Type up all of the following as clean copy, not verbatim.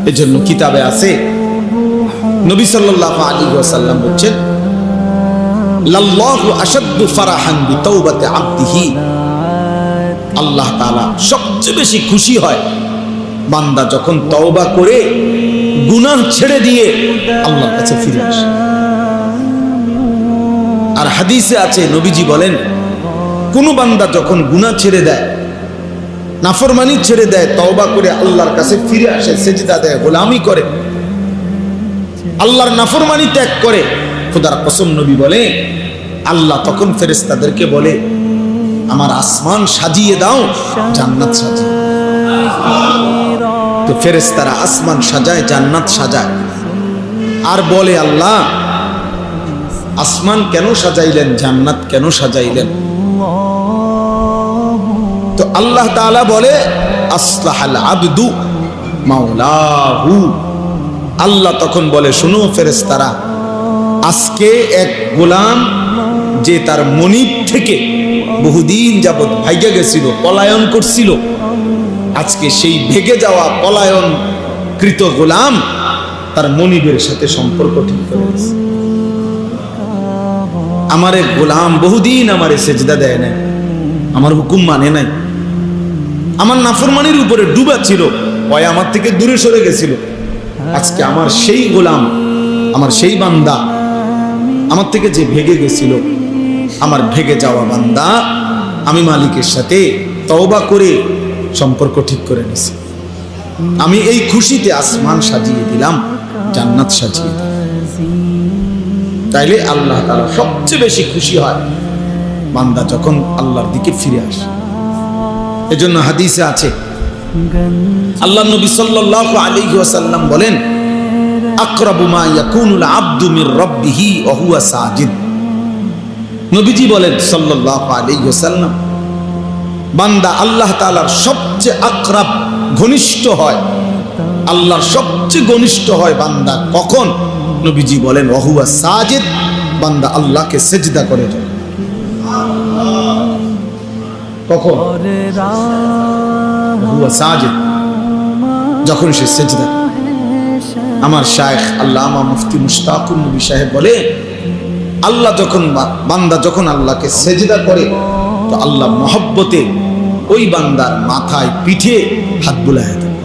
এজন্য কিতাবে আছে, নবী সাল্লাল্লাহু আলাইহি ওয়াসাল্লাম বলেন, লাল্লাহু আশাদ্দু ফারাহান বিতাওবাতি আবদিহি, আল্লাহ তাআলা সবচেয়ে বেশি খুশি হয় বান্দা যখন তওবা করে গুনাহ ছেড়ে দিয়ে আল্লাহর কাছে ফিরে আসে। আর হাদিসে আছে, নবীজি বলেন, কোন বান্দা যখন গুনাহ ছেড়ে দেয়, নাফরমানি ছেড়ে দেয়, তওবা করে আল্লাহর কাছে ফিরে আসে, সেজদা দেয়, গোলামি করে, আল্লাহর নাফরমানি ত্যাগ করে, খোদার কসম নবী বলে, আল্লাহ তখন ফেরেশতাদেরকে বলে, আমার আসমান সাজিয়ে দাও, জান্নাত সাজিয়ে। তো ফেরেশতারা আসমান সাজায়, জান্নাত সাজায়, আর বলে, আল্লাহ আসমান কেন সাজাইলেন, জান্নাত কেন সাজাইলেন? তো আল্লাহ তাআলা বলে, আসলাহাল আবদু মাওলাহু। আল্লাহ তখন বলে, শুনো ফেরেশতারা, আজকে এক গোলাম যে তার মনিব থেকে বহুদিন যাবত ভাইগা গেছিল, পলায়ন করছিল, আজকে সেই ভেগে যাওয়া পলায়ন কৃত গোলাম তার মনিবের সাথে সম্পর্ক ঠিক করে দিয়েছে। আমার এক গোলাম বহুদিন আমারে সেজদা দেয় নাই, আমার হুকুম মানে নাই, আমার নাফরমানির উপরে ডুবা ছিল, ওই আমার থেকে দূরে সরে গেছিল, আজকে আমার সেই গোলাম, আমার সেই বান্দা, আমার থেকে যে ভেগে গেছিল, আমার ভেগে যাওয়া বান্দা আমি মালিকের সাথে তওবা করে সম্পর্ক ঠিক করে নিছি। আমি এই খুশিতে আসমান সাজিয়ে দিলাম, জান্নাত সাজিয়ে দিলাম। তাইলে আল্লাহ তাআলা সবচেয়ে বেশি খুশি হয় বান্দা যখন আল্লাহর দিকে ফিরে আসে। এজন্য হাদিসে আছে, আল্লাহ নবী সাল্লাল্লাহু আলাইহি ওয়াসাল্লাম বলেন, আকরাবু মা ইয়াকুনুল আবদু মির রাব্বিহি ওয়া হুয়া সাজিদ। নবীজি বলেন সাল্লাল্লাহু আলাইহি ওয়াসাল্লাম, বান্দা আল্লাহ তাআলার সবচেয়ে আকরাব, ঘনিষ্ঠ হয়, আল্লাহর সবচেয়ে ঘনিষ্ঠ হয় বান্দা কখন? নবীজি বলেন, ওয়া হুয়া সাজিদ, বান্দা আল্লাহকে সিজদা করে যায়। কখন? হুয়া সাজিদ, যখন সে সিজদা। আমার শায়েখ আল্লামা মুফতি মুশতাকুর নবী সাহেব বলে, আল্লাহ যখন বান্দা যখন আল্লাহকে সিজদা করে, তো আল্লাহ মহব্বতে ওই বান্দার মাথায় পিঠে হাত বুলায় দেয়,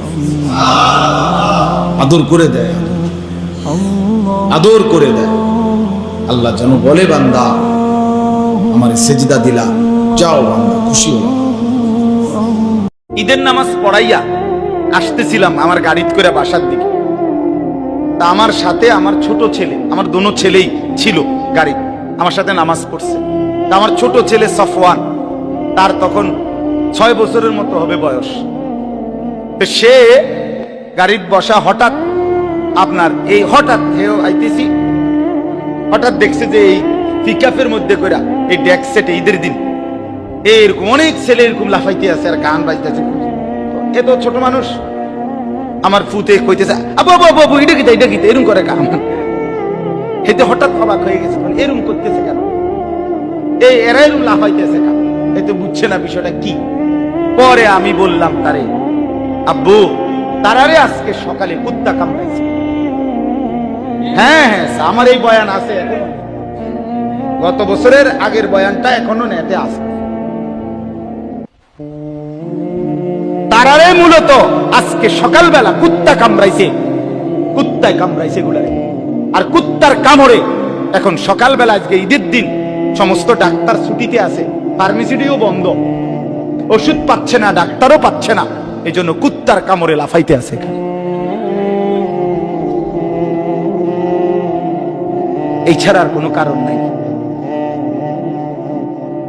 আদর করে দেয়, আদর করে দেয়। আল্লাহ যেন বলে, বান্দা আমার সিজদা দিলা, যাও বান্দা, খুশি হলো। ঈদের নামাজ পড়াইয়া আসতেছিলাম আমার গাড়িতে করে বাসার দিকে, তা আমার সাথে আমার ছোট ছেলে, আমার দোনো ছেলেই ছিল গাড়ি, আমার সাথে নামাজ পড়ছে। তা আমার ছোট ছেলে সফওয়ান, তার তখন 6 বছরের মতো হবে বয়স। তো সে গাড়ির বসা, হঠাৎ আপনার এই হঠাৎ আইতেছি, হঠাৎ দেখছে যে এই পিকআপের মধ্যে করে এই ডেক সেটে ঈদের দিন এরকম অনেক ছেলে এরকম লাফাইতে আছে আর গান বাজতেছে। এত ছোট মানুষ, আমার ফুতে কইতেছে, আবু আবু আবু এটা কি এরকম করে গান। এতে হঠাৎ অবাক হয়ে গেছে, এরকম করতেছে কেন, এরা এরকম লাফাইতেছে কেন, এতে বুঝছে না বিষয়টা কি। পরে আমি বললাম তারে, আব্বু তারারে আজকে সকালে কুত্তা কামড়াইছে। হ্যাঁ হ্যাঁ, আমার এই বয়ান আছে, গত বছরের আগের বয়ানটা এখনো নেটে আছে। তারারে মূলত আজকে সকালবেলা কুত্তা কামড়াইছে, কুত্তায় কামড়াইছে গুলারে। আর কুত্তার কামড়ে এখন সকালবেলা, আজকে ঈদের দিন, সমস্ত ডাক্তার ছুটিতে আছে, ফার্মেসিটিও বন্ধ, ওষুধ পাচ্ছে না, ডাক্তারও পাচ্ছে না, এই জন্য কুত্তার কামড়ে লাফাইতে আছে। এই ছাড়া আর কোনো কারণ নাই।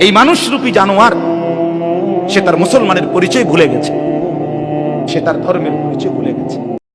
এই মানুষরূপী জানোয়ার, সে তার মুসলমানের পরিচয় ভুলে গেছে, সে তার ধর্মের পরিচয় ভুলে গেছে।